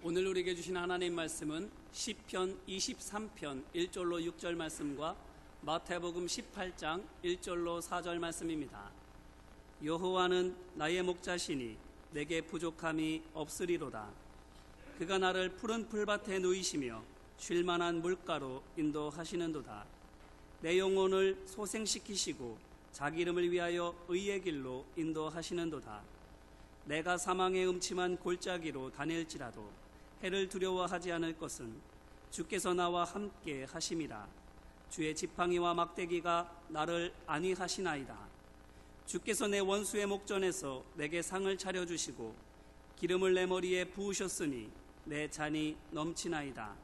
오늘 우리에게 주신 하나님 말씀은 시편 23편 1절로 6절 말씀과 마태복음 18장 1절로 4절 말씀입니다. 여호와는 나의 목자시니 내게 부족함이 없으리로다. 그가 나를 푸른 풀밭에 누이시며 쉴만한 물가로 인도하시는도다. 내 영혼을 소생시키시고 자기 이름을 위하여 의의 길로 인도하시는도다. 내가 사망의 음침한 골짜기로 다닐지라도 해를 두려워하지 않을 것은 주께서 나와 함께 하심이라. 주의 지팡이와 막대기가 나를 안위하시나이다. 주께서 내 원수의 목전에서 내게 상을 차려주시고 기름을 내 머리에 부으셨으니 내 잔이 넘치나이다.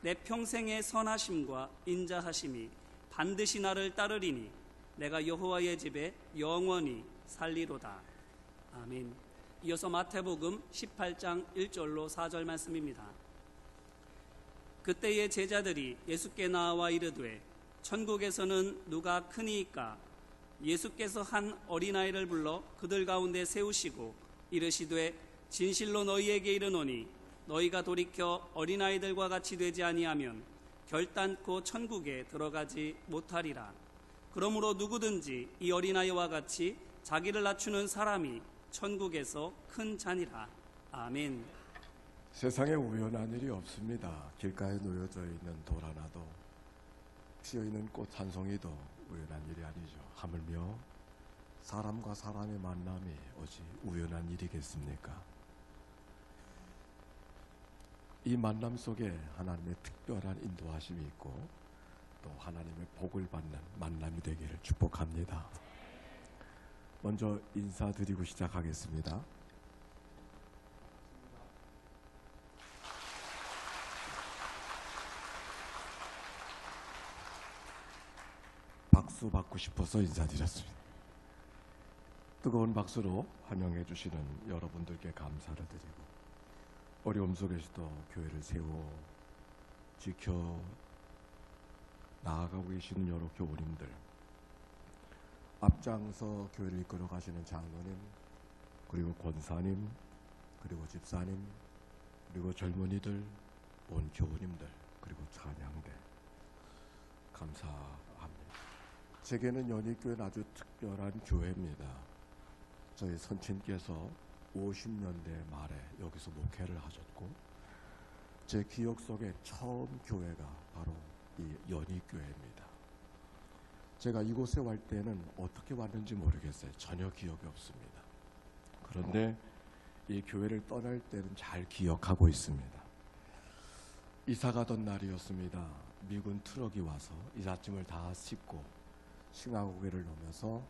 내 평생의 선하심과 인자하심이 반드시 나를 따르리니 내가 여호와의 집에 영원히 살리로다. 아멘. 이어서 마태복음 18장 1절로 4절 말씀입니다. 그때의 제자들이 예수께 나와 이르되 천국에서는 누가 크니이까? 예수께서 한 어린아이를 불러 그들 가운데 세우시고 이르시되 진실로 너희에게 이르노니 너희가 돌이켜 어린아이들과 같이 되지 아니하면 결단코 천국에 들어가지 못하리라. 그러므로 누구든지 이 어린아이와 같이 자기를 낮추는 사람이 천국에서 큰 잔이라. 아멘. 세상에 우연한 일이 없습니다. 길가에 놓여져 있는 돌 하나도, 피어있는 꽃 한 송이도 우연한 일이 아니죠. 하물며 사람과 사람의 만남이 어찌 우연한 일이겠습니까? 이 만남 속에 하나님의 특별한 인도하심이 있고 또 하나님의 복을 받는 만남이 되기를 축복합니다. 먼저 인사드리고 시작하겠습니다. 박수 받고 싶어서 인사드렸습니다. 뜨거운 박수로 환영해 주시는 여러분들께 감사를 드리고, 어려움 속에서도 교회를 세워 지켜 나아가고 계시는 여러 교우님들, 앞장서 교회를 이끌어 가시는 장로님, 그리고 권사님, 그리고 집사님, 그리고 젊은이들, 온 교우님들, 그리고 찬양대 감사합니다. 제게는 연희교회는 아주 특별한 교회입니다. 저희 선친께서 50년대 말에 여기서 목회를 하셨고, 제 기억 속에 처음 교회가 바로 이 연희교회입니다. 제가 이곳에 올 때는 어떻게 왔는지 모르겠어요. 전혀 기억이 없습니다. 그런데 이 교회를 떠날 때는 잘 기억하고 있습니다. 이사 가던 날이었습니다. 미군 트럭이 와서 이삿짐을 다 싣고 싱하고개를 넘어서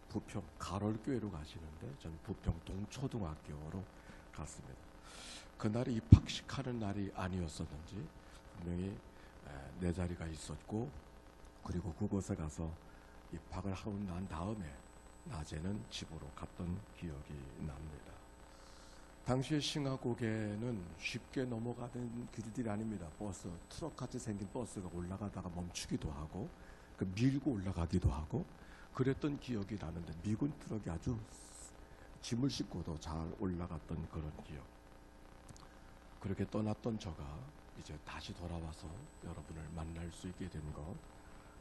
부평 가롤교회로 가시는데, 저는 부평 동초등학교로 갔습니다. 그날이 입학식하는 날이 아니었었는지 분명히 내 자리가 있었고, 그리고 그곳에 가서 입학을 하고 난 다음에 낮에는 집으로 갔던 기억이 납니다. 당시에 싱하고개는 쉽게 넘어가는 길들이 아닙니다. 버스, 트럭같이 생긴 버스가 올라가다가 멈추기도 하고 밀고 올라가기도 하고 그랬던 기억이 나는데, 미군 트럭이 아주 짐을 싣고도 잘 올라갔던 그런 기억. 그렇게 떠났던 저가 이제 다시 돌아와서 여러분을 만날 수 있게 된 것,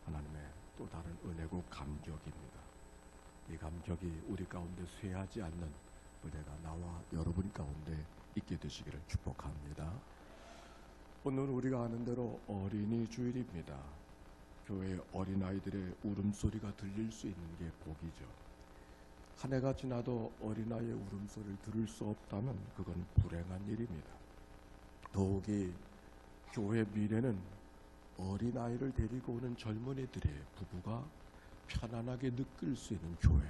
하나님의 또 다른 은혜고 감격입니다. 이 감격이 우리 가운데 쇠하지 않는 은혜가 나와 여러분 가운데 있게 되시기를 축복합니다. 오늘 우리가 아는 대로 어린이 주일입니다. 교회 어린아이들의 울음소리가 들릴 수 있는 게 복이죠. 한 해가 지나도 어린아이의 울음소리를 들을 수 없다면 그건 불행한 일입니다. 더욱이 교회 미래는 어린아이를 데리고 오는 젊은이들의 부부가 편안하게 느낄 수 있는 교회,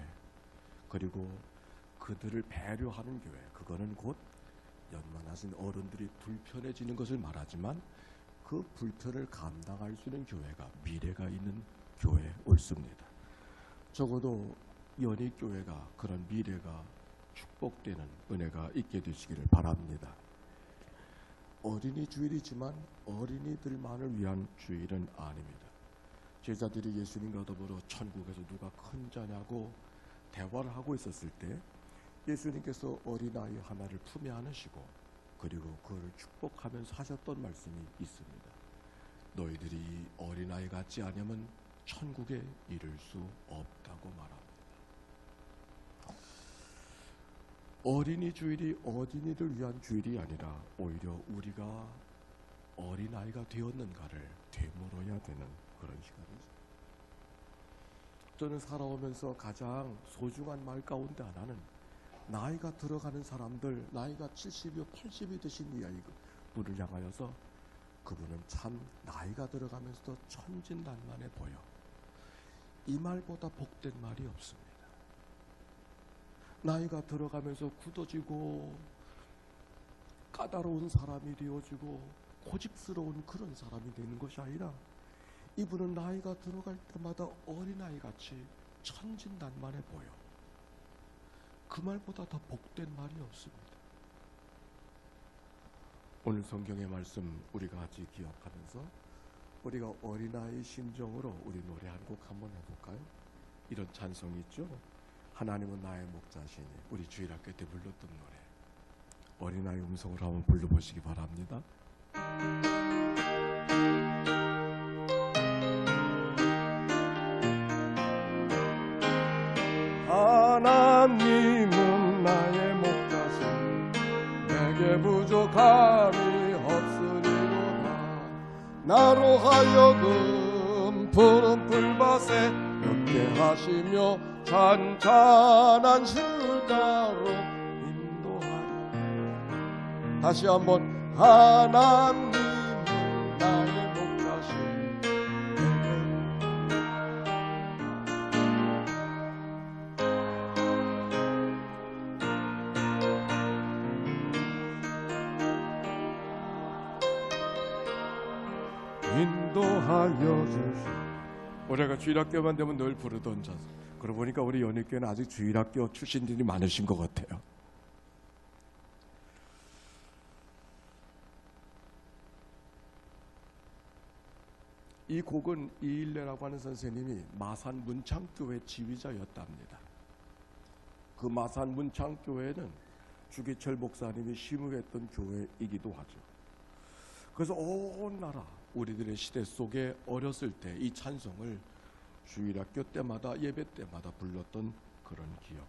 그리고 그들을 배려하는 교회, 그거는 곧 연만하신 어른들이 불편해지는 것을 말하지만 그 불편을 감당할 수 있는 교회가 미래가 있는 교회에 옳습니다. 적어도 연희교회가 그런 미래가 축복되는 은혜가 있게 되시기를 바랍니다. 어린이 주일이지만 어린이들만을 위한 주일은 아닙니다. 제자들이 예수님과 더불어 천국에서 누가 큰 자냐고 대화를 하고 있었을 때 예수님께서 어린아이 하나를 품에 안으시고 그리고 그를 축복하면서 하셨던 말씀이 있습니다. 너희들이 어린아이 같지 않으면 천국에 이를 수 없다고 말합니다. 어린이 주일이 어린이를 위한 주일이 아니라 오히려 우리가 어린아이가 되었는가를 되물어야 되는 그런 시간이죠. 저는 살아오면서 가장 소중한 말 가운데 하나는 나이가 들어가는 사람들, 나이가 70이요 80이 되신 이 아이분을 향하여서 그분은 참 나이가 들어가면서도 천진난만해 보여. 이 말보다 복된 말이 없습니다. 나이가 들어가면서 굳어지고 까다로운 사람이 되어지고 고집스러운 그런 사람이 되는 것이 아니라 이분은 나이가 들어갈 때마다 어린아이같이 천진난만해 보여. 그 말보다 더 복된 말이 없습니다. 오늘 성경의 말씀 우리가 같이 기억하면서 우리가 어린아이 심정으로 우리 노래 한 곡 한번 해볼까요? 이런 찬송이 있죠. 하나님은 나의 목자시니, 우리 주일학교 때 불렀던 노래. 어린아이 음성으로 한번 불러보시기 바랍니다. 하나님은 나의 목자시니 내게 부족함이 없으리로다. 나로 하여금 푸른 풀밭에 걷게 하시며 찬찬한 실자로 인도하리. 다시 한번 하나님은 나의 목자시니 인도하여 주시. 우리가 주일학교만 되면 늘 부르던 찬송. 그러고 보니까 우리 연희교회는 아직 주일학교 출신들이 많으신 것 같아요. 이 곡은 이일레라고 하는 선생님이 마산 문창교회 지휘자였답니다. 그 마산 문창교회는 주기철 목사님이 심우했던 교회이기도 하죠. 그래서 온 나라 우리들의 시대 속에 어렸을 때 이 찬송을 주일학교 때마다 예배 때마다 불렀던 그런 기억.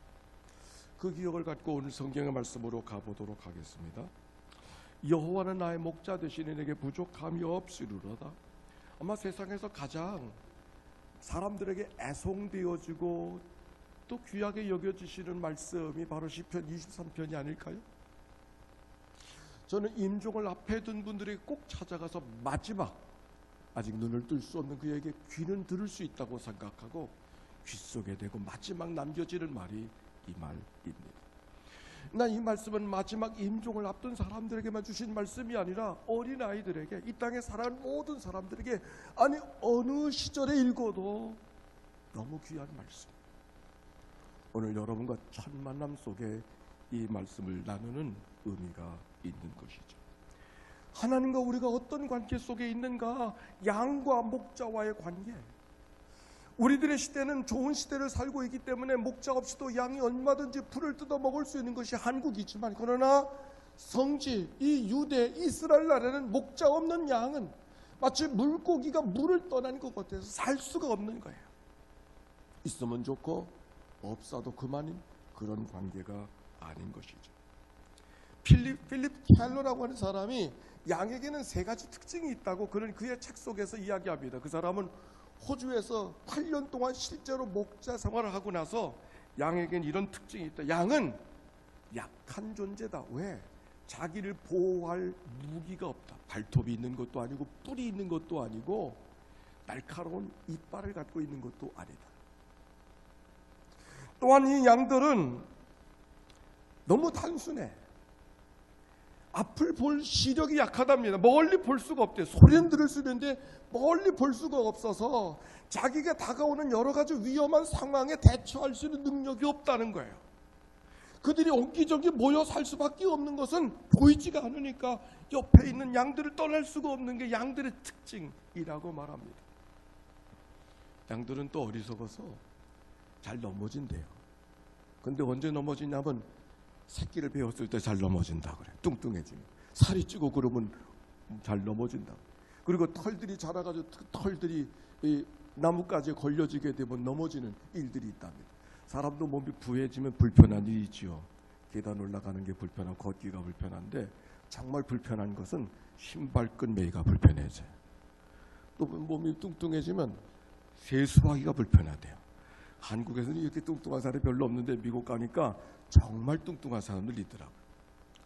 그 기억을 갖고 오늘 성경의 말씀으로 가보도록 하겠습니다. 여호와는 나의 목자 되시니 내게 부족함이 없으리로다. 아마 세상에서 가장 사람들에게 애송되어지고 또 귀하게 여겨지시는 말씀이 바로 시편 23편이 아닐까요? 저는 임종을 앞에 둔 분들에게 꼭 찾아가서 마지막 아직 눈을 뜰 수 없는 그에게 귀는 들을 수 있다고 생각하고 귀 속에 대고 마지막 남겨지는 말이 이 말입니다. 난 이 말씀은 마지막 임종을 앞둔 사람들에게만 주신 말씀이 아니라 어린아이들에게, 이 땅에 살아가는 모든 사람들에게, 아니 어느 시절에 읽어도 너무 귀한 말씀. 오늘 여러분과 첫 만남 속에 이 말씀을 나누는 의미가 있는 것이죠. 하나님과 우리가 어떤 관계 속에 있는가? 양과 목자와의 관계. 우리들의 시대는 좋은 시대를 살고 있기 때문에 목자 없이도 양이 얼마든지 풀을 뜯어 먹을 수 있는 것이 한국이지만, 그러나 성지, 이 유대 이스라엘 나라는 목자 없는 양은 마치 물고기가 물을 떠난 것 같아서 살 수가 없는 거예요. 있으면 좋고 없어도 그만인 그런 관계가 아닌 것이죠. 필립 켈러라고 하는 사람이 양에게는 세 가지 특징이 있다고 그는 그의 책 속에서 이야기합니다. 그 사람은 호주에서 8년 동안 실제로 목자 생활을 하고 나서 양에게는 이런 특징이 있다. 양은 약한 존재다. 왜? 자기를 보호할 무기가 없다. 발톱이 있는 것도 아니고 뿔이 있는 것도 아니고 날카로운 이빨을 갖고 있는 것도 아니다. 또한 이 양들은 너무 단순해. 앞을 볼 시력이 약하답니다. 멀리 볼 수가 없대요. 소리는 들을 수 있는데 멀리 볼 수가 없어서 자기가 다가오는 여러 가지 위험한 상황에 대처할 수 있는 능력이 없다는 거예요. 그들이 옹기종기 모여 살 수밖에 없는 것은 보이지가 않으니까 옆에 있는 양들을 떠날 수가 없는 게 양들의 특징이라고 말합니다. 양들은 또 어리석어서 잘 넘어진대요. 근데 언제 넘어지냐면 새끼를 배웠을 때 잘 넘어진다 그래. 뚱뚱해지면. 살이 찌고 그러면 잘 넘어진다. 그리고 털들이 자라가지고 털들이 이 나뭇가지에 걸려지게 되면 넘어지는 일들이 있답니다. 사람도 몸이 부해지면 불편한 일이 있지요. 계단 올라가는 게 불편하고 걷기가 불편한데 정말 불편한 것은 신발끈 매기가 불편해져요. 또 몸이 뚱뚱해지면 세수하기가 불편하대요. 한국에서는 이렇게 뚱뚱한 사람이 별로 없는데 미국 가니까 정말 뚱뚱한 사람들 있더라고요.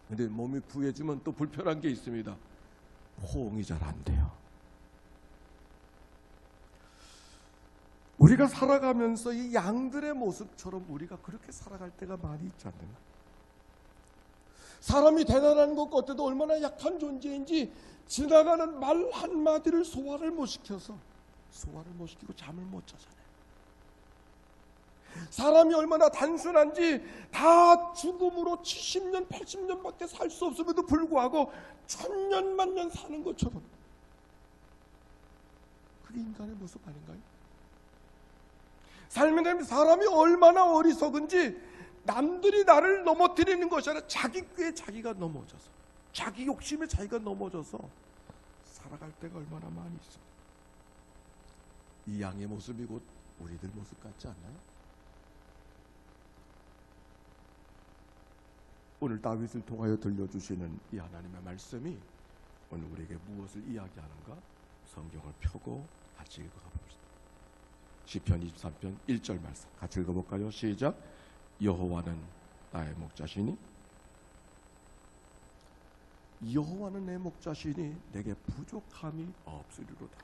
근데 몸이 부해지면 또 불편한 게 있습니다. 호응이 잘 안 돼요. 우리가 살아가면서 이 양들의 모습처럼 우리가 그렇게 살아갈 때가 많이 있지 않는가? 사람이 대단한 것 같아도 얼마나 약한 존재인지 지나가는 말 한마디를 소화를 못 시키고 잠을 못 자잖아요. 사람이 얼마나 단순한지 다 죽음으로 70년 80년밖에 살 수 없음에도 불구하고 1000년 만년 사는 것처럼, 그게 인간의 모습 아닌가요? 삶에 사람이 얼마나 어리석은지 남들이 나를 넘어뜨리는 것이 아니라 자기 꾀에 자기가 넘어져서, 자기 욕심에 자기가 넘어져서 살아갈 때가 얼마나 많이 있어. 이 양의 모습이 곧 우리들 모습 같지 않나요? 오늘 다윗을 통하여 들려주시는 이 하나님의 말씀이 오늘 우리에게 무엇을 이야기하는가 성경을 펴고 같이 읽어봅시다. 시편 23편 1절 말씀 같이 읽어볼까요? 시작. 여호와는 나의 목자시니, 여호와는 내 목자시니 내게 부족함이 없으리로다.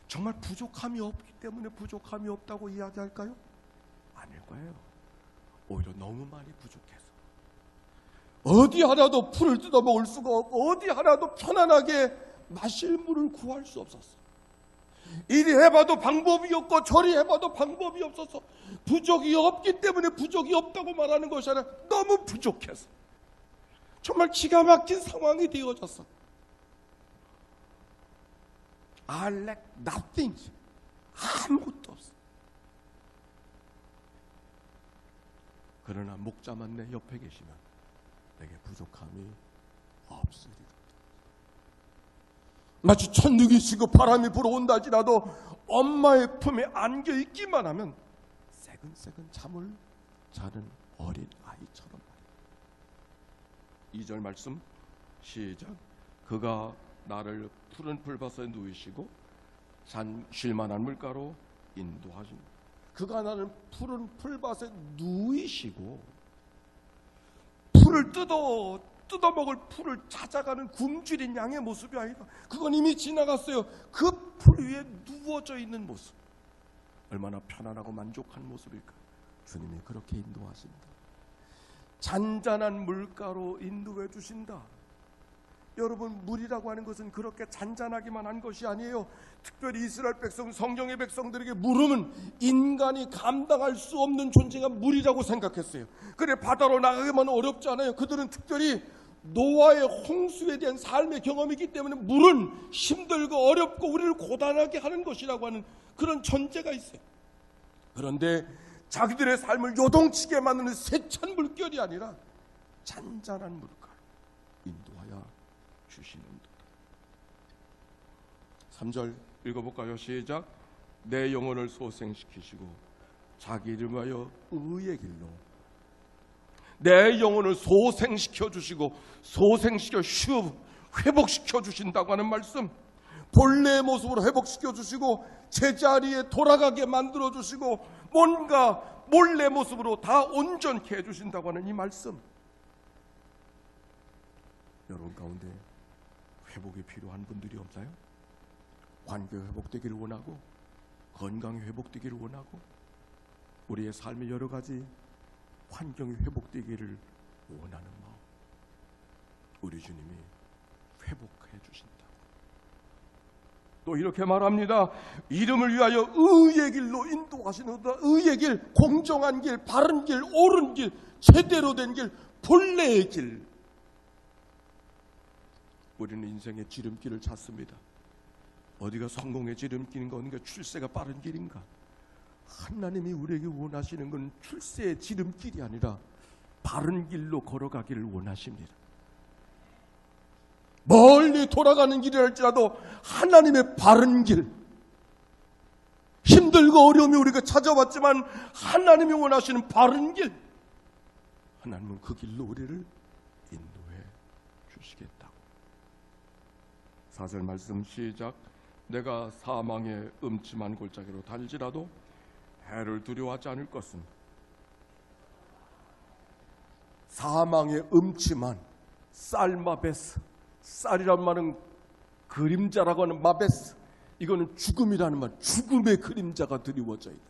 정말 부족함이 없기 때문에 부족함이 없다고 이야기할까요? 아닐 거예요. 오히려 너무 많이 부족해서 어디 하나도 풀을 뜯어 먹을 수가 없고 어디 하나도 편안하게 마실 물을 구할 수 없었어. 이리 해봐도 방법이 없고 저리 해봐도 방법이 없어서 부족이 없기 때문에 부족이 없다고 말하는 것이 아니라 너무 부족해서 정말 기가 막힌 상황이 되어졌어. I lack nothing. 아무것도 없어. 그러나 목자만 내 옆에 계시면 내게 부족함이 없으리라. 마치 천둥이 치고 바람이 불어온다 할지라도 엄마의 품에 안겨 있기만 하면 새근새근 잠을 자는 어린 아이처럼 말이에요. 2절 말씀 시작. 그가 나를 푸른 풀밭에 누이시고 쉴만한 물가로 인도하십니다. 그가 나를 푸른 풀밭에 누이시고, 풀을 뜯어먹을 풀을 찾아가는 굶주린 양의 모습이 아니라 그건 이미 지나갔어요. 그 풀 위에 누워져 있는 모습, 얼마나 편안하고 만족한 모습일까. 주님이 그렇게 인도하신다. 잔잔한 물가로 인도해 주신다. 여러분, 물이라고 하는 것은 그렇게 잔잔하기만 한 것이 아니에요. 특별히 이스라엘 백성, 성경의 백성들에게 물음은 인간이 감당할 수 없는 존재가 물이라고 생각했어요. 그래 바다로 나가기만 어렵지 않아요. 그들은 특별히 노아의 홍수에 대한 삶의 경험이기 때문에 물은 힘들고 어렵고 우리를 고단하게 하는 것이라고 하는 그런 전제가 있어요. 그런데 자기들의 삶을 요동치게 만드는 세찬 물결이 아니라 잔잔한 물결 인도하여 주시는도다. 3절 읽어볼까요? 시작. 내 영혼을 소생시키시고 자기 이름하여 의의 길로, 내 영혼을 소생시켜 주시고 소생시켜 회복시켜 주신다고 하는 말씀. 본래의 모습으로 회복시켜 주시고 제자리에 돌아가게 만들어 주시고 뭔가 본래 모습으로 다 온전케 해주신다고 하는 이 말씀. 여러분 가운데 회복이 필요한 분들이 없나요? 관계 회복되기를 원하고 건강이 회복되기를 원하고 우리의 삶의 여러 가지 환경이 회복되기를 원하는 마음, 우리 주님이 회복해 주신다. 또 이렇게 말합니다. 이름을 위하여 의의 길로 인도하시는도다. 의의 길, 공정한 길, 바른 길, 옳은 길, 제대로 된 길, 본래의 길. 우리는 인생의 지름길을 찾습니다. 어디가 성공의 지름길인가, 어디가 출세가 빠른 길인가. 하나님이 우리에게 원하시는 건 출세의 지름길이 아니라 바른 길로 걸어가기를 원하십니다. 멀리 돌아가는 길이랄지라도 하나님의 바른 길, 힘들고 어려움이 우리가 찾아왔지만 하나님이 원하시는 바른 길, 하나님은 그 길로 우리를 인도해 주시겠다고. 4절 말씀 시작. 내가 사망의 음침한 골짜기로 달지라도 해를 두려워하지 않을 것은. 사망의 음침한 쌀마베스, 쌀이란 말은 그림자라고 하는 마베스, 이거는 죽음이라는 말, 죽음의 그림자가 드리워져 있는,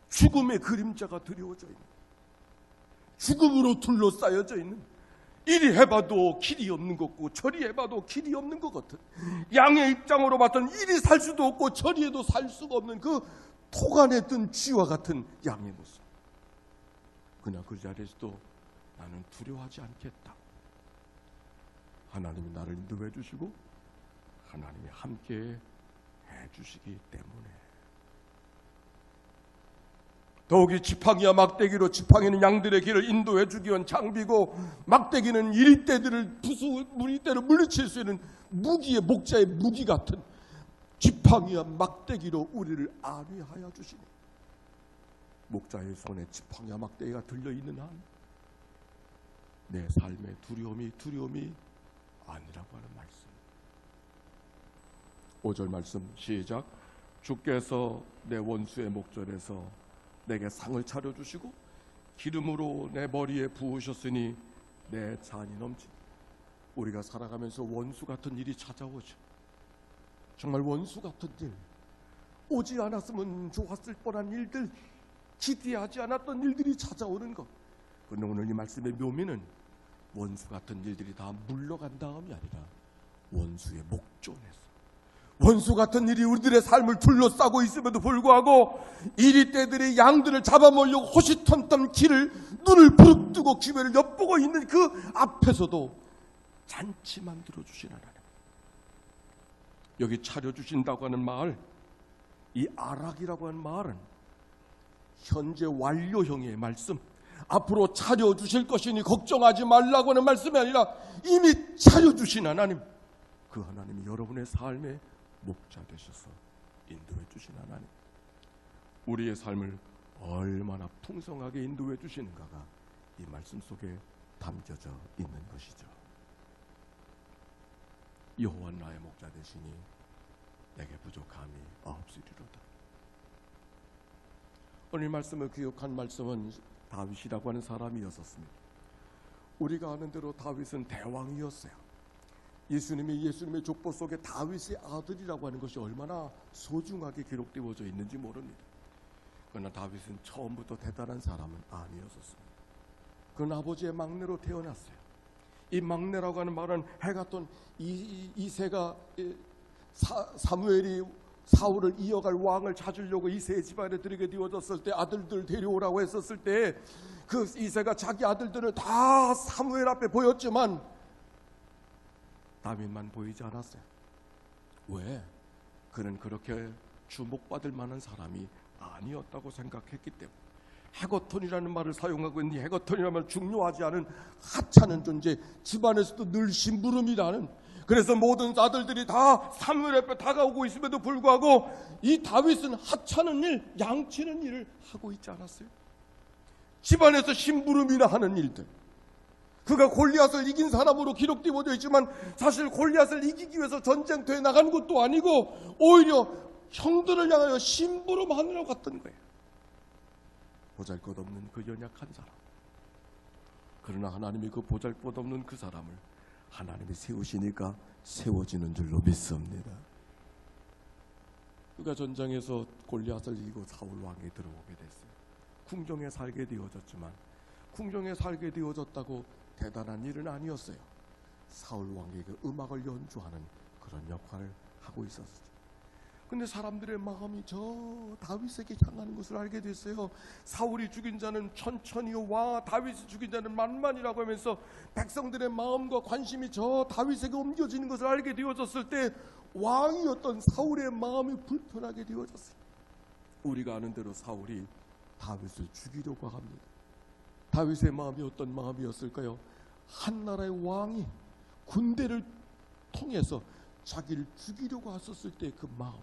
죽음의 그림자가 드리워져 있는, 죽음으로 둘러싸여져 있는, 이리 해봐도 길이 없는 것 같고 저리 해봐도 길이 없는 것 같은, 양의 입장으로 봤더니 이리 살 수도 없고 저리에도 살 수가 없는 그 토간에 든 쥐와 같은 양의 모습. 그냥 그 자리에서도 나는 두려워하지 않겠다. 하나님이 나를 인도해 주시고 하나님이 함께 해주시기 때문에. 더욱이 지팡이와 막대기로, 지팡이는 양들의 길을 인도해 주기 위한 장비고, 막대기는 이리떼들을 이리떼를 물리칠 수 있는 무기의, 목자의 무기 같은 지팡이와 막대기로 우리를 안위하여 주시니, 목자의 손에 지팡이와 막대기가 들려있는 한 내 삶의 두려움이 아니라고 하는 말씀. 5절 말씀 시작. 주께서 내 원수의 목전에서 내게 상을 차려주시고 기름으로 내 머리에 부으셨으니 내 잔이 넘치니. 우리가 살아가면서 원수 같은 일이 찾아오죠. 정말 원수 같은 일, 오지 않았으면 좋았을 뻔한 일들, 기대하지 않았던 일들이 찾아오는 것. 그런데 오늘 이 말씀의 묘미는 원수 같은 일들이 다 물러간 다음이 아니라 원수의 목전에서, 원수 같은 일이 우리들의 삶을 둘러싸고 있음에도 불구하고 이리떼들이 양들을 잡아먹으려고 호시탐탐 길을, 눈을 부릅뜨고 기회를 엿보고 있는 그 앞에서도 잔치 만들어주신 하나님, 여기 차려주신다고 하는 말, 이 아락이라고 하는 말은 현재 완료형의 말씀, 앞으로 차려주실 것이니 걱정하지 말라고 하는 말씀이 아니라 이미 차려주신 하나님, 그 하나님이 여러분의 삶의 목자 되셔서 인도해 주신 하나님, 우리의 삶을 얼마나 풍성하게 인도해 주시는가가 이 말씀 속에 담겨져 있는 것이죠. 여호와 나의 목자 되시니 내게 부족함이 없으리로다. 오늘 말씀을 기억한 말씀은 다윗이라고 하는 사람이었습니다. 우리가 아는 대로 다윗은 대왕이었어요. 예수님의 족보 속에 다윗의 아들이라고 하는 것이 얼마나 소중하게 기록되어져 있는지 모릅니다. 그러나 다윗은 처음부터 대단한 사람은 아니었습니다. 그는 아버지의 막내로 태어났어요. 이 막내라고 하는 말은 해가 뜬 이새가 사무엘이 사울을 이어갈 왕을 찾으려고 이새의 집안에 들이게 되어졌을 때, 아들들 데려오라고 했었을 때 그 이새가 자기 아들들을 다 사무엘 앞에 보였지만 다윗만 보이지 않았어요. 왜? 그는 그렇게 주목받을 만한 사람이 아니었다고 생각했기 때문에. 해거톤이라는 말을 사용하고 있는데, 해거톤이라는 말, 중요하지 않은 하찮은 존재, 집안에서도 늘 심부름이라는. 그래서 모든 아들들이 다 사무엘 앞에 다가오고 있음에도 불구하고 이 다윗은 하찮은 일, 양치는 일을 하고 있지 않았어요. 집안에서 심부름이나 하는 일들, 그가 골리앗을 이긴 사람으로 기록되어져 있지만 사실 골리앗을 이기기 위해서 전쟁터에 나간 것도 아니고 오히려 형들을 향하여 심부름하느라고 갔던 거예요. 보잘것없는 그 연약한 사람. 그러나 하나님이 그 보잘것없는 그 사람을 하나님이 세우시니까 세워지는 줄로 믿습니다. 그가 전장에서 골리앗을 이기고 사울 왕에 들어오게 됐어요. 궁정에 살게 되어졌지만 궁정에 살게 되어졌다고 대단한 일은 아니었어요. 사울 왕에게 음악을 연주하는 그런 역할을 하고 있었어요. 근데 사람들의 마음이 저 다윗에게 향하는 것을 알게 됐어요. 사울이 죽인 자는 천천히 와, 다윗이 죽인 자는 만만이라고 하면서 백성들의 마음과 관심이 저 다윗에게 옮겨지는 것을 알게 되어졌을 때 왕이었던 사울의 마음이 불편하게 되어졌어요. 우리가 아는 대로 사울이 다윗을 죽이려고 합니다. 다윗의 마음이 어떤 마음이었을까요? 한 나라의 왕이 군대를 통해서 자기를 죽이려고 왔었을 때 그 마음.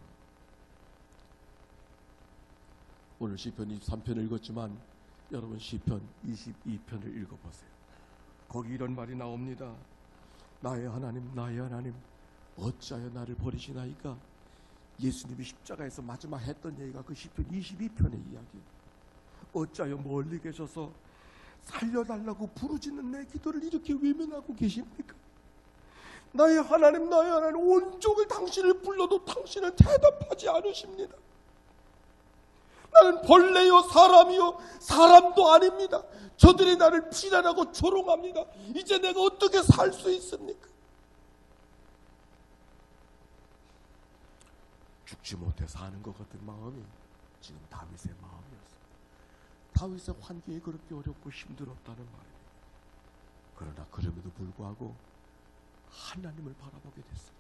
오늘 시편 23편을 읽었지만 여러분 시편 22편을 읽어보세요. 거기 이런 말이 나옵니다. 나의 하나님, 나의 하나님, 어찌하여 나를 버리시나이까? 예수님이 십자가에서 마지막 했던 얘기가 그 시편 22편의 이야기예요. 어찌하여 멀리 계셔서 살려달라고 부르짖는 내 기도를 이렇게 외면하고 계십니까? 나의 하나님, 나의 하나님, 온종일 당신을 불러도 당신은 대답하지 않으십니다. 나는 벌레요 사람이요 사람도 아닙니다. 저들이 나를 비난하고 조롱합니다. 이제 내가 어떻게 살 수 있습니까? 죽지 못해 사는 것 같은 마음이 지금 다윗의 마음이었어요. 다윗의 환경이 그렇게 어렵고 힘들었다는 말이에요. 그러나 그럼에도 불구하고 하나님을 바라보게 됐습니다.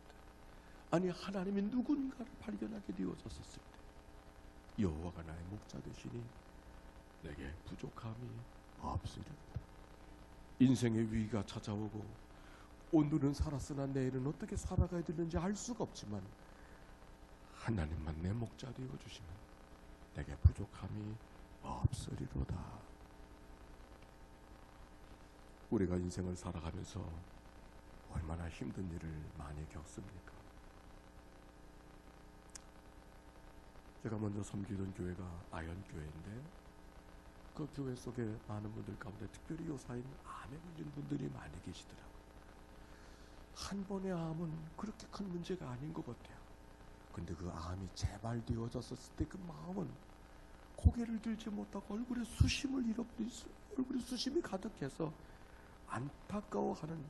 아니, 하나님이 누군가를 발견하게 되어졌었을 때 여호와가 나의 목자 되시니 내게 부족함이 없으리로다. 인생의 위기가 찾아오고 오늘은 살았으나 내일은 어떻게 살아가야 되는지 알 수가 없지만 하나님만 내 목자 되어주시면 내게 부족함이 없으리로다. 우리가 인생을 살아가면서 얼마나 힘든 일을 많이 겪습니까? 제가 먼저 섬기던 교회가 아현교회인데 그 교회 속에 많은 분들 가운데 특별히 요사인 암에 걸린 분들이 많이 계시더라고요. 한 번의 암은 그렇게 큰 문제가 아닌 것 같아요. 근데 그 암이 재발되어졌을 때 그 마음은 고개를 들지 못하고 얼굴에 수심을 잃어버렸어요. 얼굴에 수심이 가득해서 안타까워하는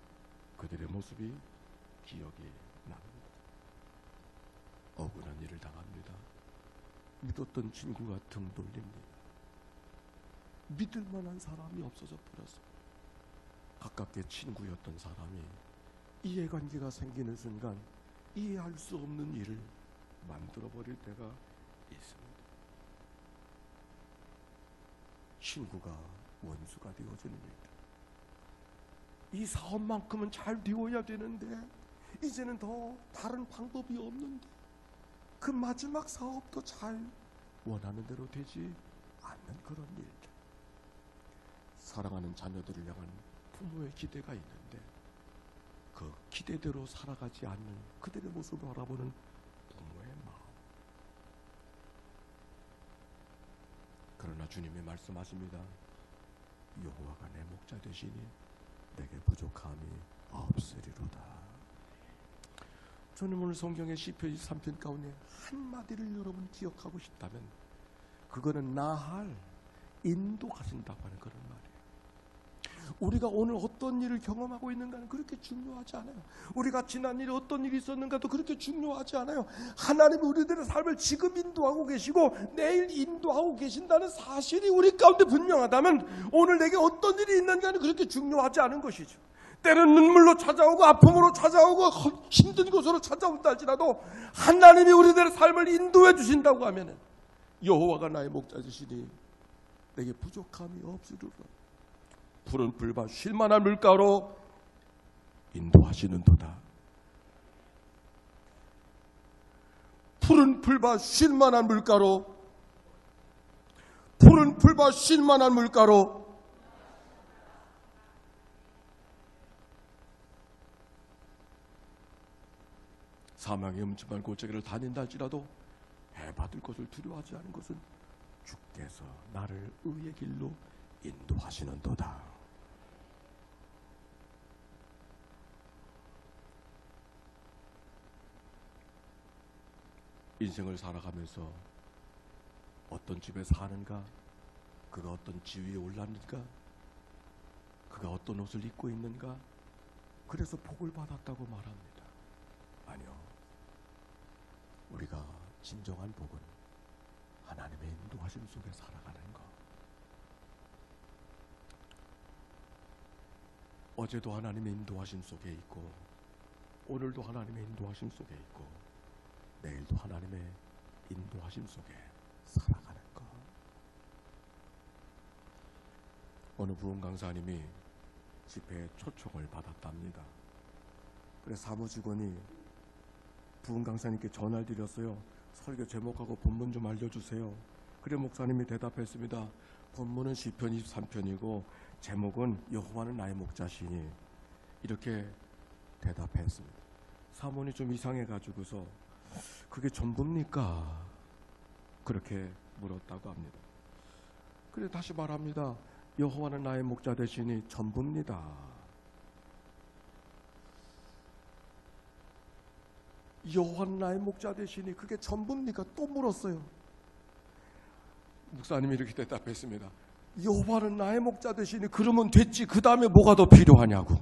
그들의 모습이 기억이 납니다. 억울한 일을 당합니다. 믿었던 친구가 등 돌립니다. 믿을 만한 사람이 없어져 버렸어요. 가깝게 친구였던 사람이 이해관계가 생기는 순간 이해할 수 없는 일을 만들어버릴 때가 있습니다. 친구가 원수가 되어지는 일들. 이 사업만큼은 잘 되어야 되는데 이제는 더 다른 방법이 없는데 그 마지막 사업도 잘 원하는 대로 되지 않는 그런 일들. 사랑하는 자녀들을 향한 부모의 기대가 있는데 그 기대대로 살아가지 않는 그들의 모습을 바라보는 부모의 마음. 그러나 주님이 말씀하십니다. 여호와가 내 목자 되시니 내게 부족함이 없으리로다. 저는 오늘 성경의 시편 23편 가운데 한마디를 여러분 기억하고 싶다면 그거는 나할 인도하신다고 하는 그런 말이에요. 우리가 오늘 어떤 일을 경험하고 있는가는 그렇게 중요하지 않아요. 우리가 지난 일에 어떤 일이 있었는가도 그렇게 중요하지 않아요. 하나님이 우리들의 삶을 지금 인도하고 계시고 내일 인도하고 계신다는 사실이 우리 가운데 분명하다면 오늘 내게 어떤 일이 있는가는 그렇게 중요하지 않은 것이죠. 때론 눈물로 찾아오고 아픔으로 찾아오고 힘든 곳으로 찾아온다 할지라도 하나님이 우리들의 삶을 인도해 주신다고 하면 여호와가 나의 목자 되시니 내게 부족함이 없으리로다. 푸른 풀과 쉴만한 물가로 인도하시는도다. 푸른 풀과 쉴만한 물가로, 푸른 풀과 쉴만한 물가로 사망의 음침한 골짜기를 다닌다 할지라도 해받을 것을 두려워하지 않은 것은 주께서 나를 의의 길로 인도하시는도다. 인생을 살아가면서 어떤 집에 사는가, 그가 어떤 지위에 올랐는가, 그가 어떤 옷을 입고 있는가, 그래서 복을 받았다고 말합니다. 아니요. 우리가 진정한 복은 하나님의 인도하심 속에 살아가는 것. 어제도 하나님의 인도하심 속에 있고 오늘도 하나님의 인도하심 속에 있고 내일도 하나님의 인도하심 속에 살아가는 것. 어느 부흥 강사님이 집회에 초청을 받았답니다. 그래서 사무직원이 부흥 강사님께 전화를 드렸어요. 설교 제목하고 본문 좀 알려주세요. 그래 목사님이 대답했습니다. 본문은 시편 23편이고 제목은 여호와는 나의 목자시니, 이렇게 대답했습니다. 사모님 좀 이상해가지고서 그게 전부입니까? 그렇게 물었다고 합니다. 그래 다시 말합니다. 여호와는 나의 목자 되시니 전부입니다. 여호와는 나의 목자 되시니 그게 전부입니까? 또 물었어요. 목사님이 이렇게 대답했습니다. 여호와는 나의 목자 되시니 그러면 됐지, 그 다음에 뭐가 더 필요하냐고.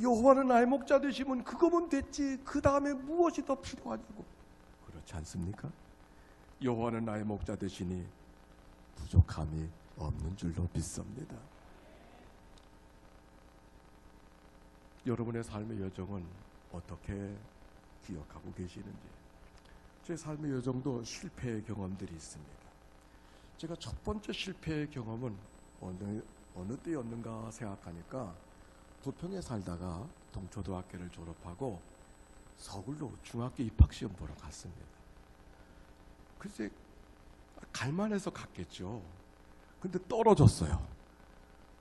여호와는 나의 목자 되시면 그거면 됐지, 그 다음에 무엇이 더 필요하냐고. 그렇지 않습니까? 여호와는 나의 목자 되시니 부족함이 없는 줄로 믿습니다. 여러분의 삶의 여정은 어떻게 기억하고 계시는지. 제 삶의 여정도 실패의 경험들이 있습니다. 제가 첫 번째 실패의 경험은 어느 때였는가 생각하니까 부평에 살다가 동초등학교를 졸업하고 서울로 중학교 입학시험 보러 갔습니다. 글쎄 갈만해서 갔겠죠. 근데 떨어졌어요.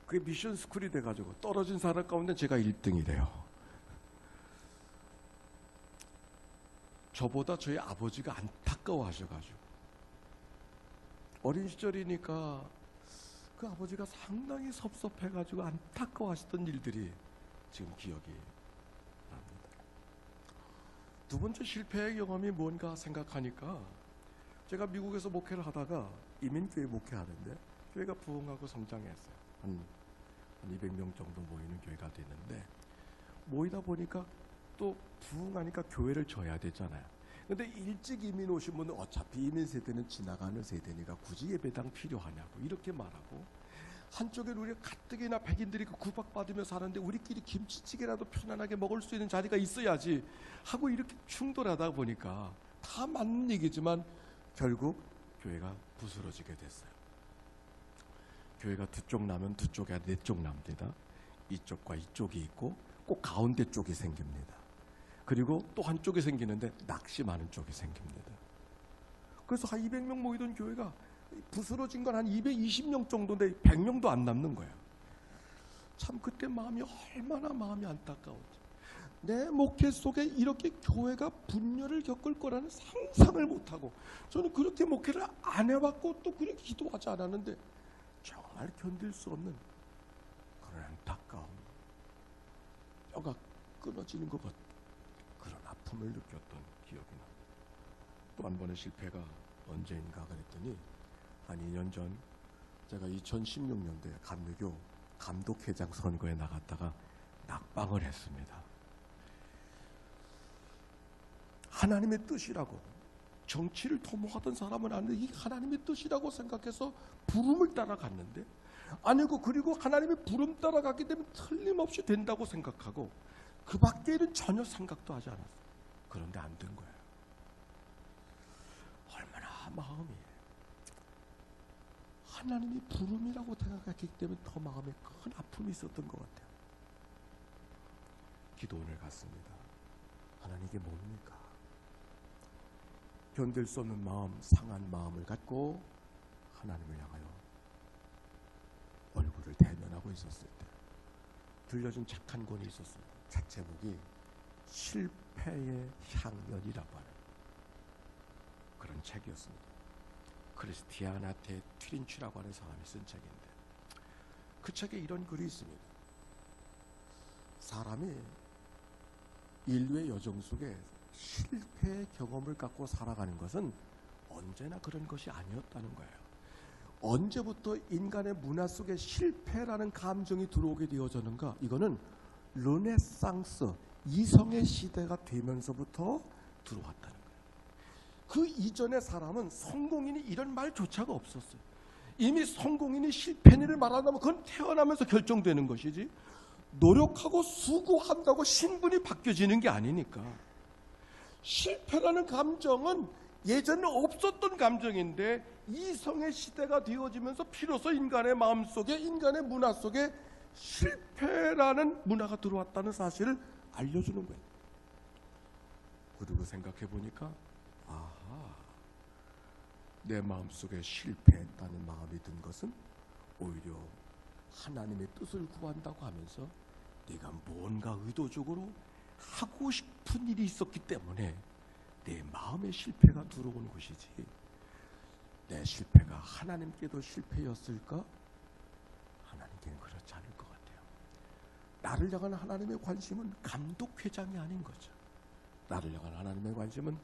그게 미션 스쿨이 돼가지고 떨어진 사람 가운데 제가 1등이래요. 저보다 저희 아버지가 안타까워하셔가지고, 어린 시절이니까 그 아버지가 상당히 섭섭해가지고 안타까워하시던 일들이 지금 기억이 납니다. 두 번째 실패의 경험이 뭔가 생각하니까, 제가 미국에서 목회를 하다가 이민교회 목회하는데 교회가 부흥하고 성장했어요. 한 200명 정도 모이는 교회가 됐는데, 모이다 보니까 또 부흥하니까 교회를 져야 되잖아요. 근데 일찍 이민 오신 분은 어차피 이민 세대는 지나가는 세대니까 굳이 예배당 필요하냐고 이렇게 말하고, 한쪽엔 우리가 가뜩이나 백인들이 구박받으며 사는데 우리끼리 김치찌개라도 편안하게 먹을 수 있는 자리가 있어야지 하고 이렇게 충돌하다 보니까, 다 맞는 얘기지만 결국 교회가 부스러지게 됐어요. 교회가 두 쪽 나면 두 쪽에 네 쪽 납니다. 이쪽과 이쪽이 있고 꼭 가운데 쪽이 생깁니다. 그리고 또 한쪽이 생기는데 낙심하는 쪽이 생깁니다. 그래서 한 200명 모이던 교회가 부스러진 건 한 220명 정도인데 100명도 안 남는 거예요. 참 그때 마음이 얼마나 마음이 안타까웠지. 내 목회 속에 이렇게 교회가 분열을 겪을 거라는 상상을 못하고, 저는 그렇게 목회를 안 해봤고 또 그렇게 기도하지 않았는데 정말 견딜 수 없는 그런 안타까움, 뼈가 끊어지는 것 같은 그런 아픔을 느꼈던 기억이 납니다. 또 한 번의 실패가 언제인가 그랬더니, 한 2년 전 제가 2016년도에 감리교 감독회장 선거에 나갔다가 낙방을 했습니다. 하나님의 뜻이라고, 정치를 도모하던 사람은 아닌데 이 하나님의 뜻이라고 생각해서 부름을 따라갔는데 아니고, 그리고 하나님의 부름 따라갔기 때문에 틀림없이 된다고 생각하고 그 밖에는 전혀 생각도 하지 않았어요. 그런데 안 된 거예요. 얼마나 마음이, 하나님이 부름이라고 생각했기 때문에 더 마음에 큰 아픔이 있었던 것 같아요. 기도원을 갔습니다. 하나님 이게 뭡니까? 견딜 수 없는 마음, 상한 마음을 갖고 하나님을 향하여 얼굴을 대면하고 있었을 때 들려준 책 한 권이 있었습니다. 책 제목이 실패의 향연이라고 하는 그런 책이었습니다. 크리스티아나테 튀린치라고 하는 사람이 쓴 책인데, 그 책에 이런 글이 있습니다. 사람이 인류의 여정 속에 실패의 경험을 갖고 살아가는 것은 언제나 그런 것이 아니었다는 거예요. 언제부터 인간의 문화 속에 실패라는 감정이 들어오게 되어졌는가? 이거는 르네상스, 이성의 시대가 되면서부터 들어왔다는 거예요. 그 이전의 사람은 성공인이 이런 말조차가 없었어요. 이미 성공인이 실패를 말한다면 그건 태어나면서 결정되는 것이지, 노력하고 수고한다고 신분이 바뀌어지는 게 아니니까. 실패라는 감정은 예전에 없었던 감정인데 이성의 시대가 되어지면서 비로소 인간의 마음속에, 인간의 문화 속에 실패라는 문화가 들어왔다는 사실을 알려주는 거예요. 그리고 생각해 보니까 아하, 내 마음속에 실패했다는 마음이 든 것은 오히려 하나님의 뜻을 구한다고 하면서 내가 뭔가 의도적으로 하고 싶은 일이 있었기 때문에 내 마음에 실패가 들어오는 것이지, 내 실패가 하나님께도 실패였을까? 하나님께는 그렇지 않을 것 같아요. 나를 향한 하나님의 관심은 감독회장이 아닌 거죠. 나를 향한 하나님의 관심은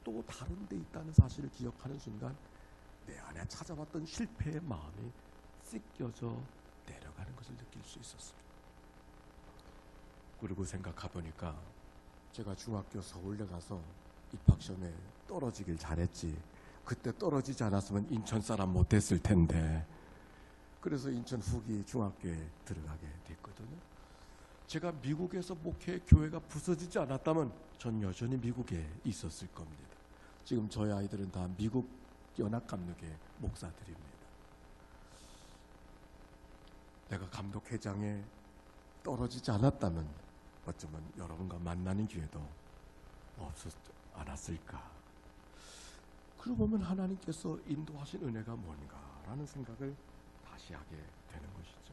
또 다른 데 있다는 사실을 기억하는 순간 내 안에 찾아왔던 실패의 마음이 씻겨져 내려가는 것을 느낄 수 있었어요. 그리고 생각해보니까 제가 중학교 서울대 가서 입학시험에 떨어지길 잘했지, 그때 떨어지지 않았으면 인천 사람 못됐을 텐데, 그래서 인천 후기 중학교에 들어가게 됐거든요. 제가 미국에서 목회 교회가 부서지지 않았다면 전 여전히 미국에 있었을 겁니다. 지금 저희 아이들은 다 미국 연합감독회 목사들입니다. 내가 감독회장에 떨어지지 않았다면 어쩌면 여러분과 만나는 기회도 없었지 않았을까. 그러고 보면 하나님께서 인도하신 은혜가 뭔가라는 생각을 다시 하게 되는 것이죠.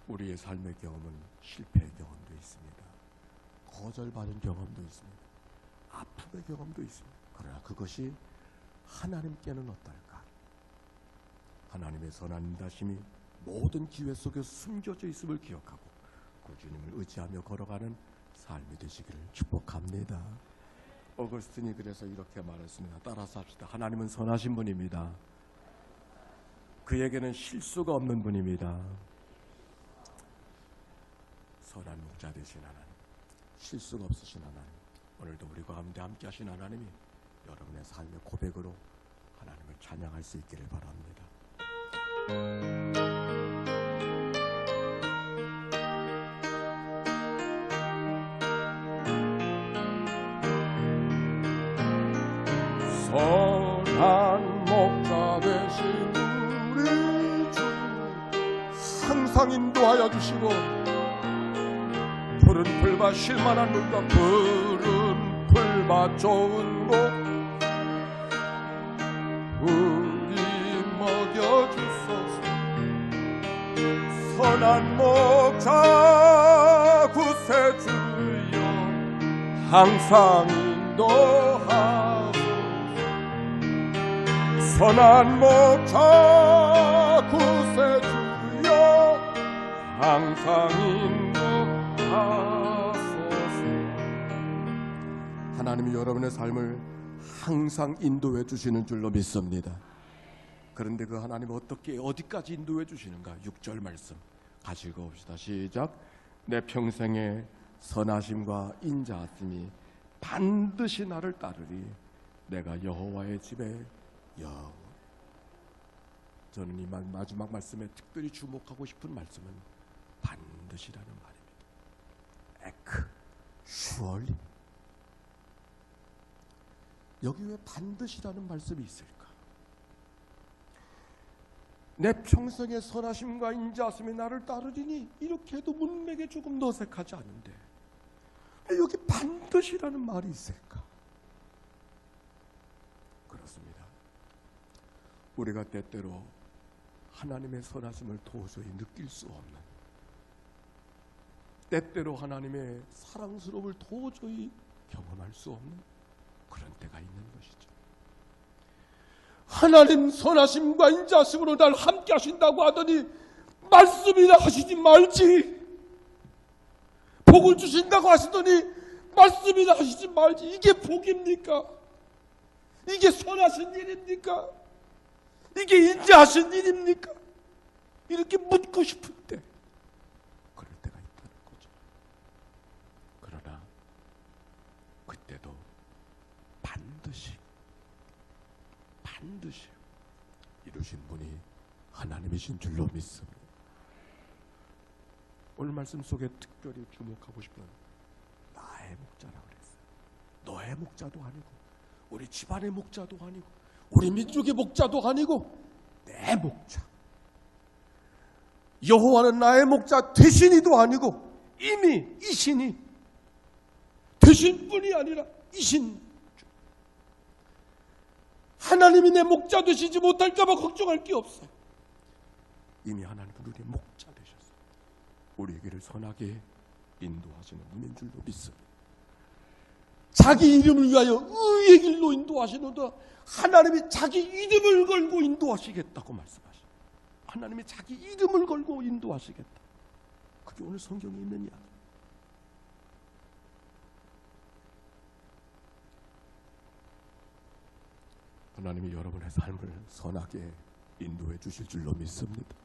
우리의 삶의 경험은 실패의 경험도 있습니다. 거절받은 경험도 있습니다. 아픔의 경험도 있습니다. 그러나 그것이 하나님께는 어떨까? 하나님의 선한 인도하심이 모든 기회 속에 숨겨져 있음을 기억하고 그 주님을 의지하며 걸어가는 삶이 되시기를 축복합니다. 어거스틴이 그래서 이렇게 말했습니다. 따라서 합시다. 하나님은 선하신 분입니다. 그에게는 실수가 없는 분입니다. 선한 목자 되신 하나님, 실수가 없으신 하나님, 오늘도 우리 가운데 함께 하신 하나님이 여러분의 삶의 고백으로 하나님을 찬양할 수 있기를 바랍니다. 선한 목자 되신 우리 주, 항상 인도하여 주시고 푸른 풀과 쉴만한 물과 푸른 풀과 좋은 곳 우리 먹여주소서. 선한 목자 구세주여 항상 인도하소서. 선한 목자 구세주여 항상 인도하소서. 하나님이 여러분의 삶을 항상 인도해 주시는 줄로 믿습니다. 그런데 그 하나님 어떻게 어디까지 인도해 주시는가? 6절 말씀 같이 읽어봅시다. 시작. 내 평생의 선하심과 인자하심이 반드시 나를 따르리. 내가 여호와의 집에 저는 이 마지막 말씀에 특별히 주목하고 싶은 말씀은 반드시라는 말입니다. 에크, 슈얼리. 여기 왜 반드시라는 말씀이 있을까? 내 평생의 선하심과 인자하심이 나를 따르리니, 이렇게 해도 문맥에 조금 어색하지 않은데 왜 여기 반드시라는 말이 있을까? 그렇습니다. 우리가 때때로 하나님의 선하심을 도저히 느낄 수 없는, 때때로 하나님의 사랑스러움을 도저히 경험할 수 없는 그런 때가 있는 것이죠. 하나님 선하심과 인자하심으로 날 함께 하신다고 하더니 말씀이나 하시지 말지, 복을 주신다고 하시더니 말씀이나 하시지 말지, 이게 복입니까? 이게 선하신 일입니까? 이게 인자하신 일입니까? 이렇게 묻고 싶을 때, 그럴 때가 있다는 거죠. 그러나 그때도 반드시 이루신 분이 하나님이신 줄로 믿습니다. 오늘 말씀 속에 특별히 주목하고 싶은 나의 목자라고 그랬어요. 너의 목자도 아니고, 우리 집안의 목자도 아니고, 우리 민족의 목자도 아니고, 내 목자. 여호와는 나의 목자 되시니도 아니고 이미 이신이 되신 분이 아니라 이신 주. 하나님이 내 목자 되시지 못할까 봐 걱정할 게 없어요. 이미 하나님은 우리의 목자 되셨어요. 우리에게를 선하게 인도하시는 분인 줄로 믿습니다. 자기 이름을 위하여 의의 길로 인도하시는데 하나님이 자기 이름을 걸고 인도하시겠다고 말씀하십니다. 하나님이 자기 이름을 걸고 인도하시겠다. 그게 오늘 성경에 있는 이야기. 하나님이 여러분의 삶을 선하게 인도해 주실 줄로 믿습니다.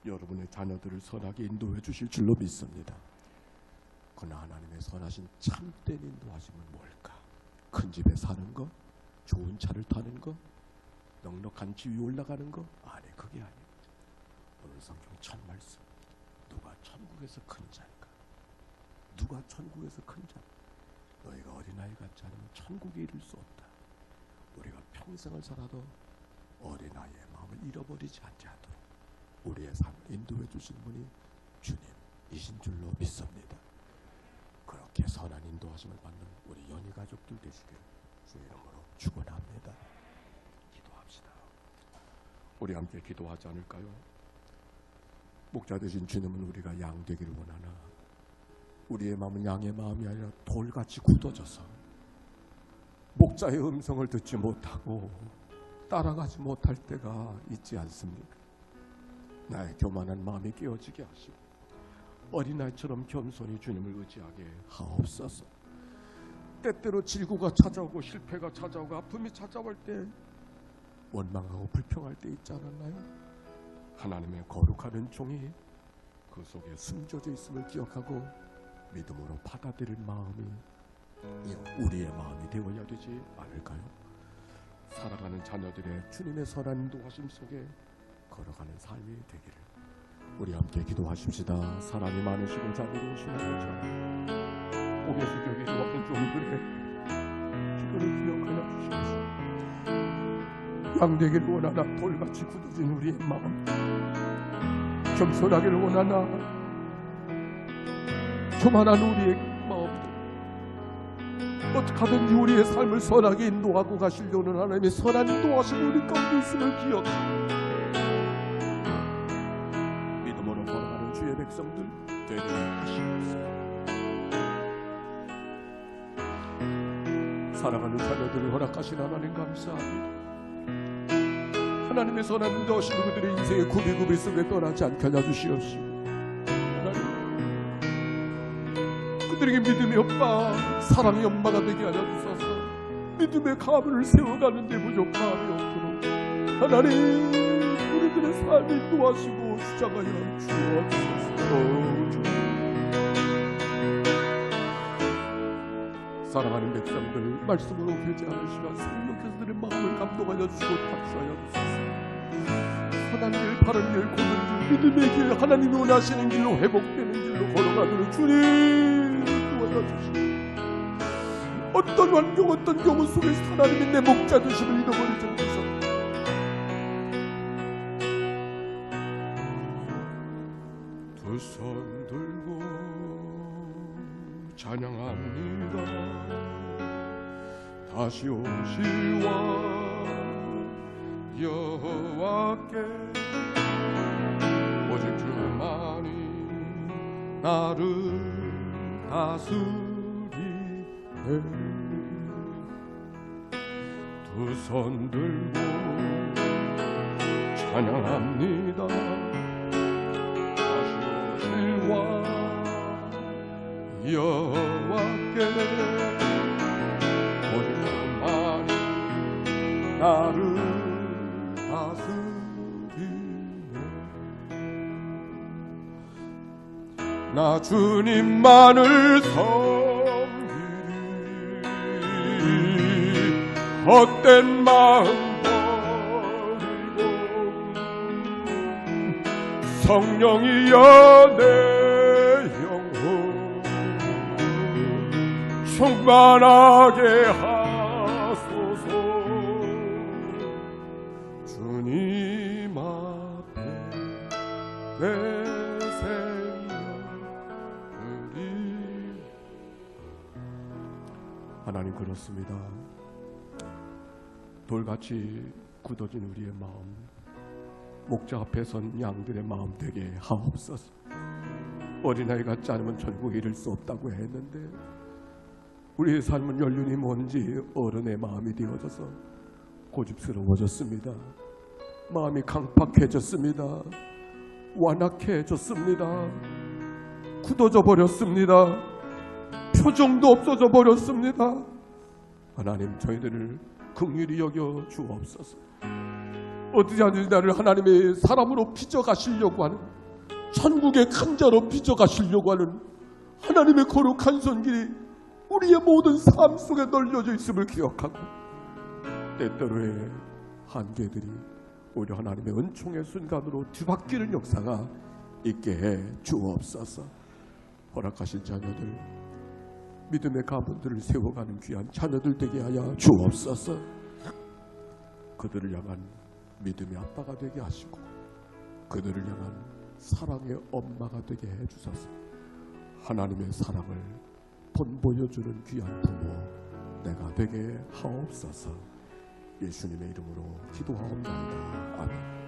여러분의 자녀들을 선하게 인도해 주실 줄로 믿습니다. 그러나 하나님의 선하신 참된 인도하심은 뭘까? 큰 집에 사는 거? 좋은 차를 타는 거? 넉넉한 지위 올라가는 거? 아니, 그게 아닙니다. 오늘 성경 첫 말씀, 누가 천국에서 큰 자인가? 누가 천국에서 큰 자? 너희가 어린아이 같지 않으면 천국에 이를 수 없다. 우리가 평생을 살아도 어린아이의 마음을 잃어버리지 않게 하도록 우리의 삶을 인도해 주신 분이 주님이신 줄로 믿습니다. 그렇게 선한 인도하심을 받는 우리 연희 가족들 되시기를 주의 이름으로 축원합니다. 기도합시다. 우리 함께 기도하지 않을까요? 목자 되신 주님은 우리가 양 되기를 원하나 우리의 마음은 양의 마음이 아니라 돌같이 굳어져서 목자의 음성을 듣지 못하고 따라가지 못할 때가 있지 않습니까? 나의 교만한 마음이 깨어지게 하시고 어린아이처럼 겸손히 주님을 의지하게 하옵소서. 때때로 질고가 찾아오고 실패가 찾아오고 아픔이 찾아올 때 원망하고 불평할 때 있지 않았나요? 하나님의 거룩한 은총이 그 속에 숨겨져 있음을 기억하고 믿음으로 받아들일 마음이 우리의 마음이 되어야 되지 않을까요? 살아가는 자녀들의 주님의 선한 인도하심 속에 걸어가는 삶이 되기를 우리 함께 기도하십시다. 사랑이 많으시고 자비로우신 하나님, 고개 숙여 기도하는 종들의 기도를 기억하여 주시옵소서. 양 되기를 원하나 돌같이 굳어진 우리의 마음, 겸손하기를 원하나 교만한 우리의 마음도 어떻게 하든지 우리의 삶을 선하게 인도하고 가시려는 하나님의 선한 인도하심이 우리 가운데 있음을 기억하고 믿음으로 걸어가는 주의 백성들 되게 하시옵소서. 사랑하는 자녀들을 허락하신 하나님 감사합니다. 하나님의 선한 인도하심으로 그들의 인생의 구비구비 속에 떠나지 않게 하여 주시옵시고 하나님 그들에게 믿음의 엄마, 사랑의 엄마가 되게 하여 주소서. 믿음의 가문을 세워가는 데 부족함이 없도록 하나님 우리들의 삶을 인도하시고 주장하여 주옵소서. 사랑하는 백성들 말씀으로 회개하는 시간 성령께서 그들의 마음을 감동하여 주시고 탁사하여 주소서. 선한 길, 바른 길, 고른 길, 믿음의 길, 하나님이 원하시는 길로 회복되는 길로 걸어가도록 주님 도와주시고 어떤 환경, 어떤 경우 속에서 하나님이 내 목자 되심을 잃어버리지 않아서 두 손 들고 찬양합니다. 다시 오실 왕 여호와께 오직 주만이 나를 다스리네. 두 손 들고 찬양합니다. 다시 오실 왕 여호와께 오직 주만이 나를 다스리네. 나 주님만을 섬기리 헛된 마음 버리고 성령이여 내 영혼 충만하게 하소서. 주님 앞에 하나님 그렇습니다. 돌같이 굳어진 우리의 마음, 목자 앞에 선 양들의 마음 되게 하옵소서. 어린아이 같지 않으면 천국에 이를 수 없다고 했는데 우리의 삶은 연륜이 뭔지 어른의 마음이 되어져서 고집스러워졌습니다. 마음이 강팍해졌습니다. 완악해졌습니다. 굳어져 버렸습니다. 표정도 없어져 버렸습니다. 하나님, 저희들을 긍휼히 여겨 주옵소서. 어떻게 하든지 나를 하나님의 사람으로 빚어가시려고 하는, 천국의 강자로 빚어가시려고 하는 하나님의 거룩한 손길이 우리의 모든 삶 속에 널려져 있음을 기억하고, 때때로의 한계들이 오히려 하나님의 은총의 순간으로 뒤바뀌는 역사가 있게 해 주옵소서. 허락하신 자녀들, 믿음의 가문들을 세워가는 귀한 자녀들 되게 하여 주옵소서. 그들을 향한 믿음의 아빠가 되게 하시고 그들을 향한 사랑의 엄마가 되게 해주소서. 하나님의 사랑을 본보여주는 귀한 부모 내가 되게 하옵소서. 예수님의 이름으로 기도하옵나이다. 아멘.